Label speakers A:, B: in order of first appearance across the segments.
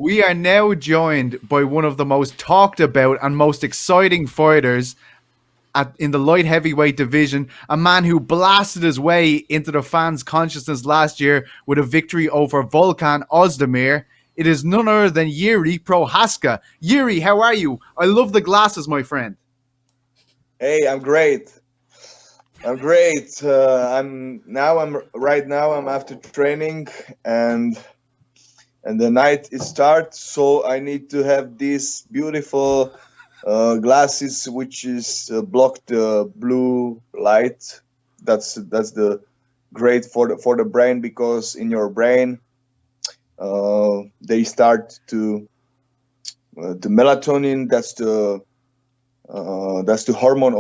A: We are now joined by one of the most talked about and most exciting fighters in the light heavyweight division, a man who blasted his way into the fans' consciousness last year with a victory over Volkan Ozdemir. It is none other than Yuri Prochazka. Yuri, how are you? I love the glasses, my friend.
B: Hey, I'm great. I'm great. I'm after training and the night is start, so I need to have these beautiful glasses which is block the blue light. That's the great for the brain, because in your brain they start to the melatonin. That's the hormone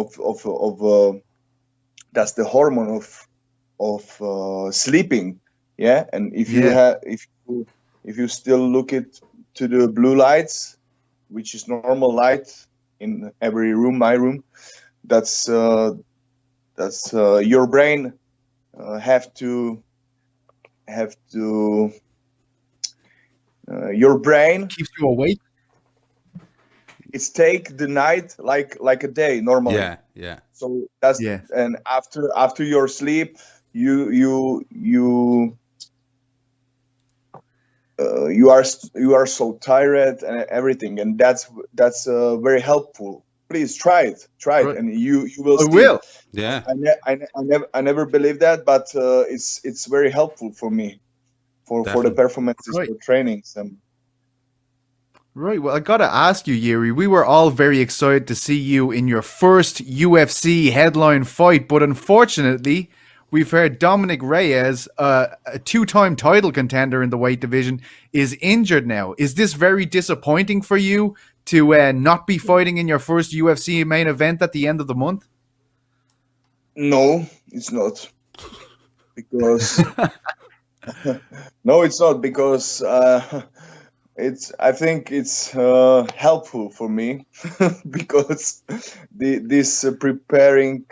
B: of sleeping. Yeah, and if you still look it to the blue lights, which is normal light in every room, my room, that's your brain your brain
A: keeps you awake.
B: It's take the night like a day normally.
C: Yeah.
B: So that's and after your sleep, you are so tired and everything, and that's very helpful. Please try it, right. And you will.
A: I will.
C: Yeah.
B: I never believed that, but it's very helpful for me for the performances, for trainings.
A: Right. Well, I got to ask you, Yuri, we were all very excited to see you in your first UFC headline fight, but unfortunately, we've heard Dominick Reyes, a two-time title contender in the weight division, is injured now. Is this very disappointing for you to not be fighting in your first UFC main event at the end of the month?
B: No, it's not. Because no, it's not, because I think it's helpful for me because this preparing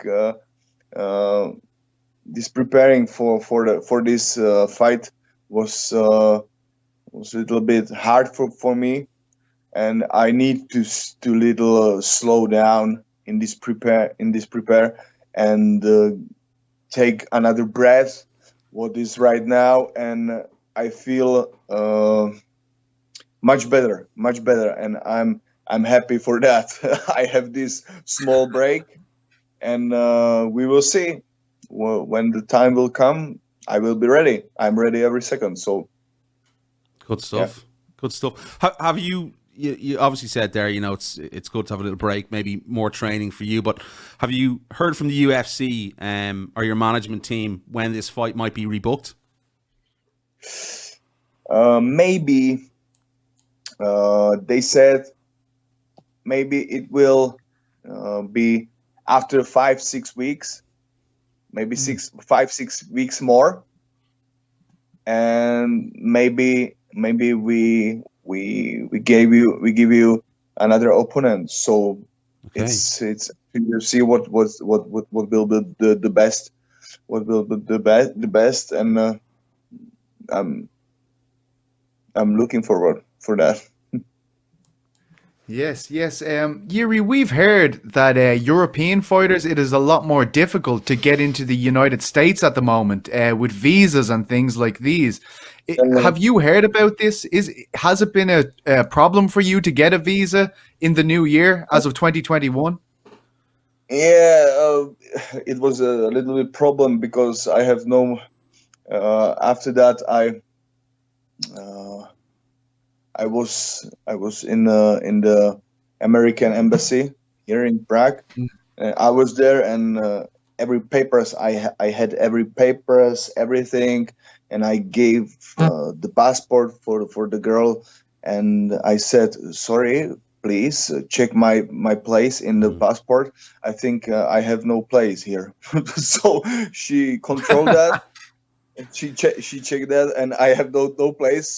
B: for this fight was a little bit hard for me, and I need to little slow down in this prepare and take another breath. What is right now, and I feel much better, and I'm happy for that. I have this small break, and we will see when the time will come. I will be ready. I'm ready every second. So
C: good stuff. Yeah. Good stuff. Have you obviously said there, it's good to have a little break, maybe more training for you, but have you heard from the UFC or your management team when this fight might be rebooked?
B: Maybe they said maybe it will be after 5-6 weeks, maybe 5-6 weeks more, and maybe we give you another opponent. So it's you see what will be the best, what will be the best, and I'm looking forward for that.
A: Yes. Yuri, we've heard that European fighters, it is a lot more difficult to get into the United States at the moment with visas and things like these. Have you heard about this? Has it been a problem for you to get a visa in the new year as of 2021?
B: Yeah, it was a little bit problem because I have no. After that, I was in the American embassy here in Prague. I was there, and every papers I had every papers, everything, and I gave the passport for the girl, and I said, sorry, please check my place in the passport. I think I have no place here. So she controlled that. She checked that, and I have no place.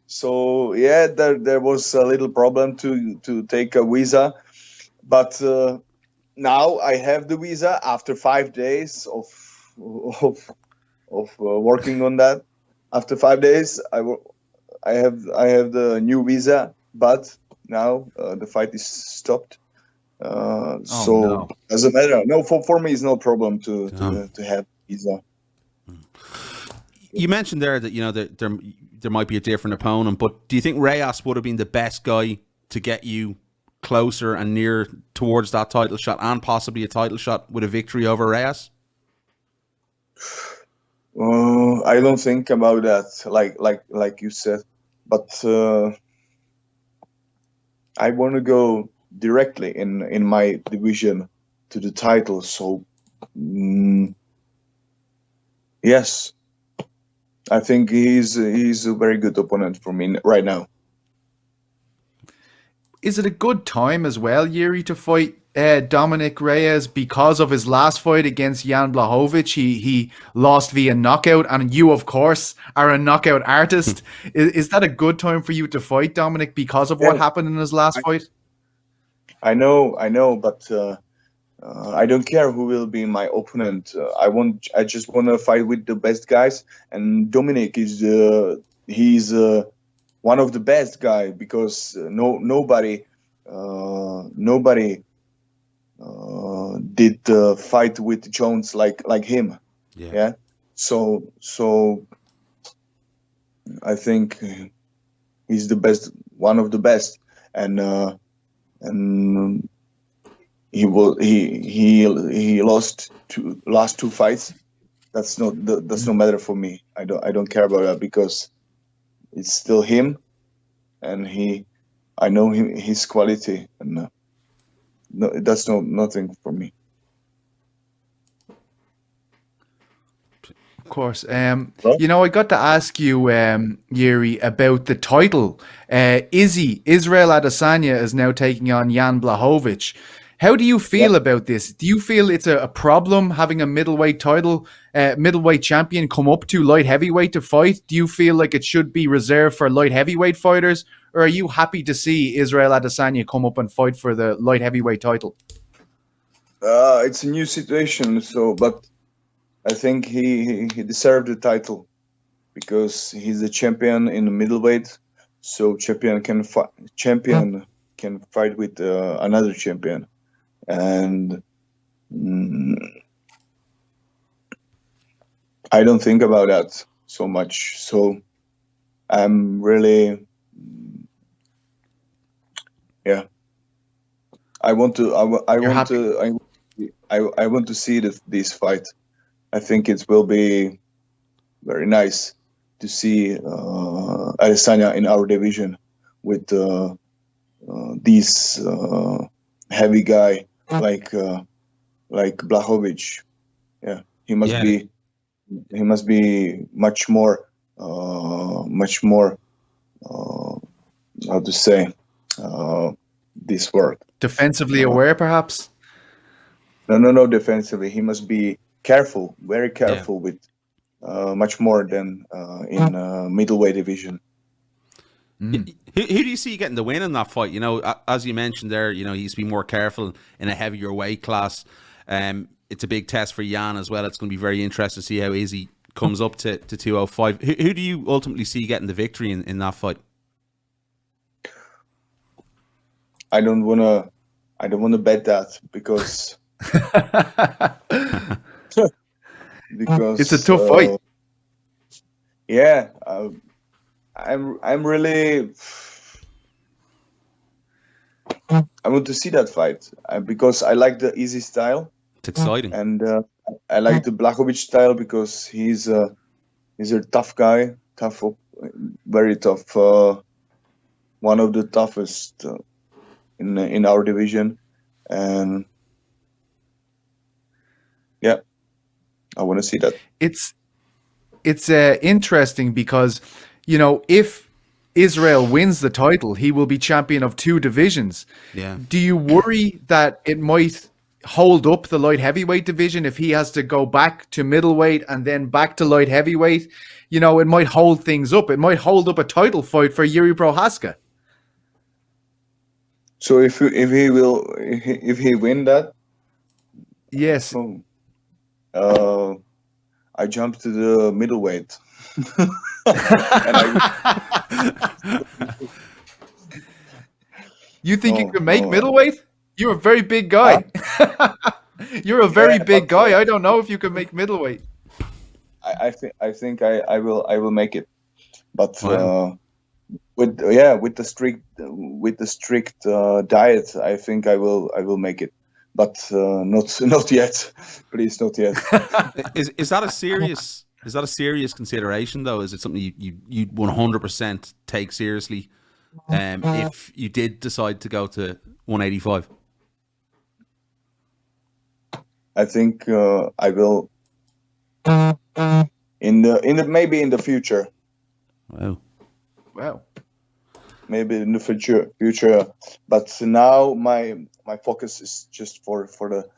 B: So yeah, there was a little problem to take a visa, but now I have the visa after 5 days of working on that. After 5 days, I have the new visa, but now the fight is stopped. So
A: no.
B: doesn't matter. No, for me, it's no problem to have visa.
C: You mentioned there that that there might be a different opponent, but do you think Reyes would have been the best guy to get you closer and near towards that title shot, and possibly a title shot with a victory over Reyes?
B: I don't think about that, like you said, but I want to go directly in my division to the title. So yes, I think he's a very good opponent for me right now.
A: Is it a good time as well, Yuri, to fight Dominick Reyes because of his last fight against Jan Blachowicz? He lost via knockout, and you, of course, are a knockout artist. Is that a good time for you to fight Dominic because of what happened in his last fight?
B: I know, but I don't care who will be my opponent. I just want to fight with the best guys, and Dominic is he's one of the best guy, because nobody did fight with Jones like him. Yeah. So I think he's the best, one of the best, and he lost last two fights. That's no matter for me. I don't care about that, because it's still him, and I know his quality, and that's nothing for me.
A: Of course. I got to ask you, Yuri, about the title. Israel Adesanya is now taking on Jan Blachowicz. How do you feel about this? Do you feel it's a problem having a middleweight title, middleweight champion come up to light heavyweight to fight? Do you feel like it should be reserved for light heavyweight fighters, or are you happy to see Israel Adesanya come up and fight for the light heavyweight title?
B: It's a new situation, but I think he deserved the title, because he's a champion in the middleweight. So champion can fight with another champion, and I don't think about that so much. So I'm really, I want to see this fight. I think it will be very nice to see Adesanya in our division with this heavy guy like Blachowicz. Yeah, he must be much more how to say this word,
A: defensively aware, perhaps.
B: No, defensively. He must be careful, very careful with much more than in middleweight division.
C: Who do you see getting the win in that fight? As you mentioned there, he's been more careful in a heavier weight class. It's a big test for Jan as well. It's going to be very interesting to see how Izzy comes up to 205. Who do you ultimately see getting the victory in that fight?
B: I don't wanna bet that, because
A: it's a tough fight.
B: Yeah, I'm really. I want to see that fight because I like the easy style.
C: It's exciting,
B: and I like the Blachowicz style, because he's a tough guy, very tough. One of the toughest in our division, and I want to see that.
A: It's interesting because, if Israel wins the title, he will be champion of two divisions.
C: Yeah.
A: Do you worry that it might hold up the light heavyweight division if he has to go back to middleweight and then back to light heavyweight? It might hold things up. It might hold up a title fight for Yuri Prochazka.
B: So if he win that,
A: yes,
B: I jump to the middleweight.
A: You think you
B: No,
A: can make
B: no.
A: middleweight? You're a very big
B: Huh?
A: guy. You're a very
B: Yeah,
A: big
B: but
A: guy. I don't know if you can make middleweight.
B: I will make it, but
C: Wow.
B: with the strict diet, I think I will make it, but not yet. Please, not yet.
C: Is that a serious consideration though? Is it something you 100% take seriously if you did decide to go to 185?
B: I think I will in the maybe in the future.
C: Wow.
A: Wow.
B: Maybe in the future, but now my focus is just for the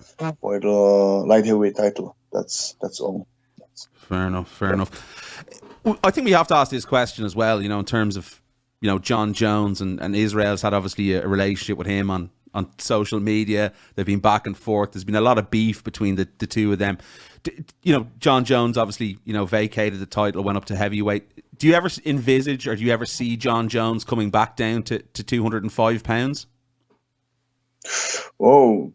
B: light heavyweight title. That's all.
C: Fair enough. I think we have to ask this question as well, in terms of, Jon Jones and Israel's had obviously a relationship with him on social media. They've been back and forth. There's been a lot of beef between the two of them. Jon Jones obviously, vacated the title, went up to heavyweight. Do you ever envisage or do you ever see Jon Jones coming back down to 205 pounds?
B: Oh,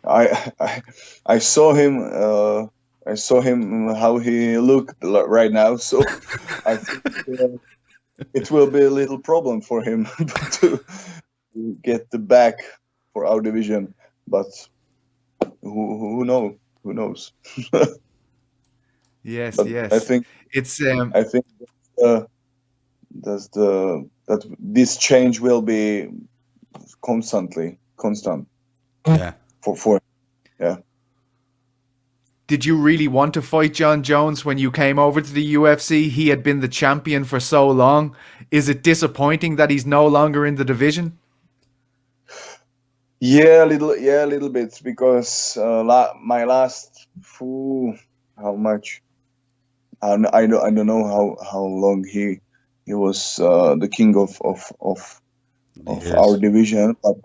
B: I saw him. I saw him how he looked right now. So I think it will be a little problem for him to get the back for our division. But who knows? Who knows?
A: Yes,
B: But
A: yes.
B: I think that this change will be constant.
C: Yeah.
B: For yeah.
A: Did you really want to fight Jon Jones when you came over to the UFC? He had been the champion for so long. Is it disappointing that he's no longer in the division?
B: Yeah, a little bit, because my last how much I don't know how long he was the king of our division, but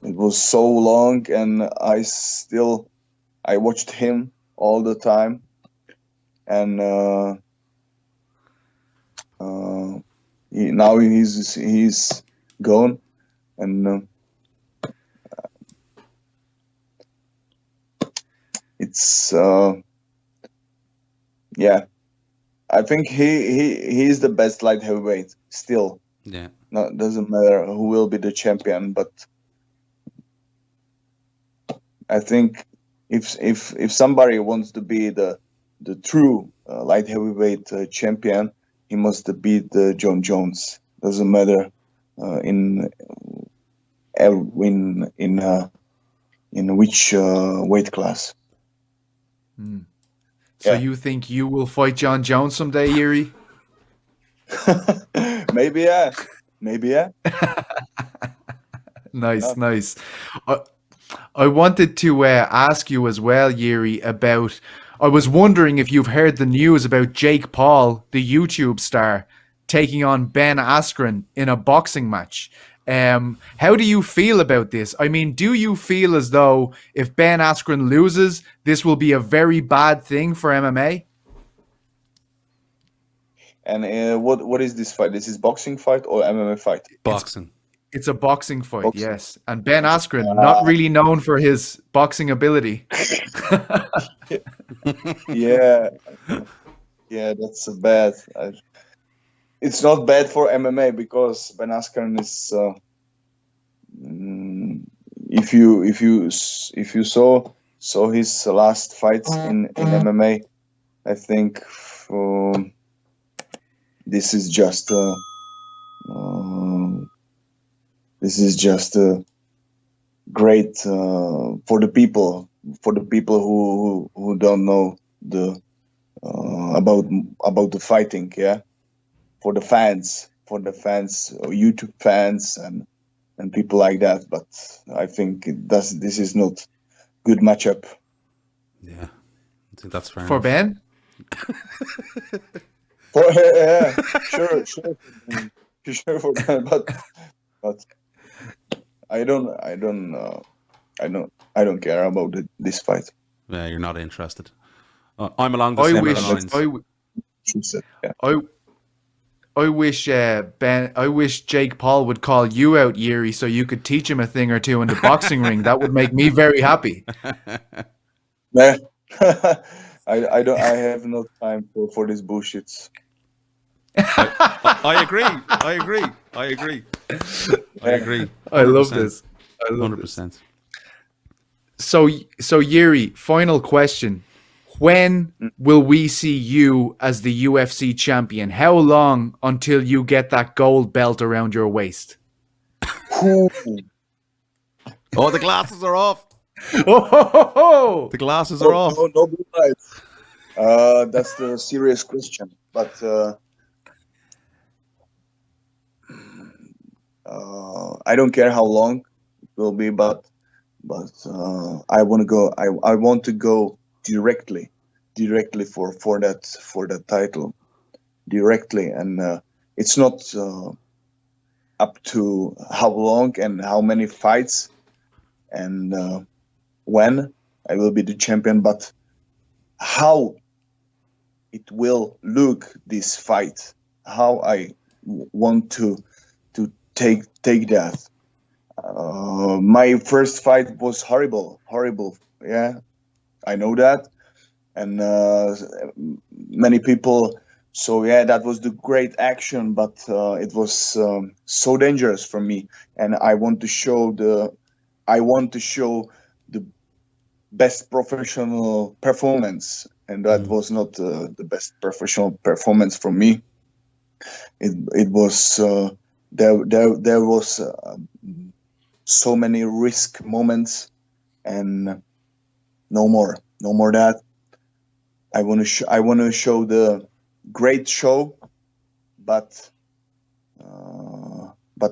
B: it was so long, and I watched him all the time, and now he's gone, and it's yeah. I think he's the best light heavyweight still.
C: Yeah.
B: No, it doesn't matter who will be the champion, but I think if somebody wants to be the true light heavyweight champion, he must beat Jon Jones. Doesn't matter in which weight class.
A: So
B: Yeah.
A: you think you will fight Jon Jones someday, Yuri?
B: Maybe yeah.
A: Nice, nice. I wanted to ask you as well, Yuri, about. I was wondering if you've heard the news about Jake Paul, the YouTube star, taking on Ben Askren in a boxing match. How do you feel about this? I mean, do you feel as though if Ben Askren loses, this will be a very bad thing for MMA?
B: And what is this fight? This is boxing fight or MMA fight?
C: Boxing.
A: It's a boxing fight,
B: Boxing.
A: yes. And Ben Askren, not really known for his boxing ability.
B: Yeah, that's bad. It's not bad for MMA because Ben Askren is. If you saw his last fights in MMA, I think this is just great for the people who don't know the about the fighting. Yeah, for the fans, YouTube fans and people like that. But I think this is not good matchup.
C: Yeah, I think that's fair
A: For
C: enough.
A: Ben?
B: Yeah, sure for Ben, but I don't care about this fight.
C: Yeah, you're not interested. I'm along the
A: I
C: similar
A: wish
C: lines.
B: she said. Yeah.
A: I wish I wish Jake Paul would call you out, Yuri, so you could teach him a thing or two in the boxing ring. That would make me very happy.
B: Nah. I don't. I have no time for these bullshits.
C: I agree. I agree.
A: I love this. I love
C: 100%.
A: So Yuri, final question. When will we see you as the UFC champion? How long until you get that gold belt around your waist?
B: Ooh.
C: Oh, the glasses are off.
A: Oh,
C: The glasses are off.
B: No blue lights. That's the serious question. But I don't care how long it will be. But I want to go. I want to go directly for that title, directly, and it's not up to how long and how many fights and when I will be the champion, but how it will look, this fight, how I want to take that. My first fight was horrible. Yeah, I know that, and many people. So yeah, that was the great action, but it was so dangerous for me, and I want to show the best professional performance, and that was not the best professional performance for me. It was there was so many risk moments, and no more that. I want to show the great show, but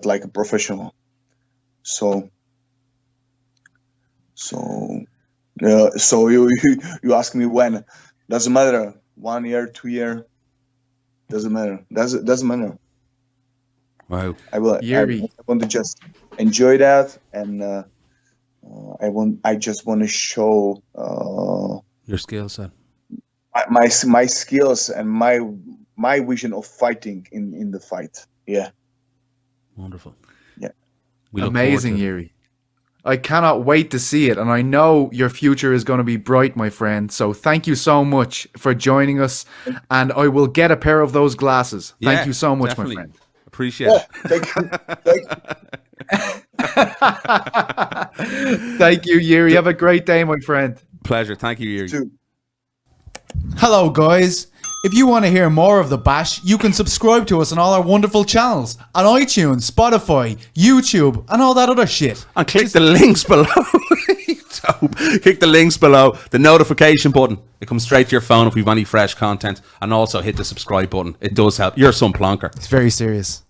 B: like a professional. So you ask me when? Doesn't matter. 1 year, 2 year. Doesn't matter. Doesn't matter.
C: Wow.
B: I want to just enjoy that, and I just want to show
C: Your skill set.
B: my skills and my vision of fighting in the fight. Yeah.
C: Wonderful.
B: Yeah.
C: We look
A: amazing,
C: forward to it.
A: Yuri. I cannot wait to see it, and I know your future is going to be bright, my friend. So thank you so much for joining us, and I will get a pair of those glasses. Thank
C: Yeah,
A: you so much,
C: definitely.
A: my friend.
C: Appreciate it.
B: Thank you.
A: Thank you, Yuri. Have a great day, my friend.
C: Pleasure. Thank you, Yuri.
B: Too.
A: Hello, guys. If you want to hear more of The Bash, you can subscribe to us on all our wonderful channels on iTunes, Spotify, YouTube, and all that other shit.
C: And click the links below. Click the links below, the notification button. It comes straight to your phone if we've any fresh content. And also hit the subscribe button. It does help. You're some plonker.
A: It's very serious.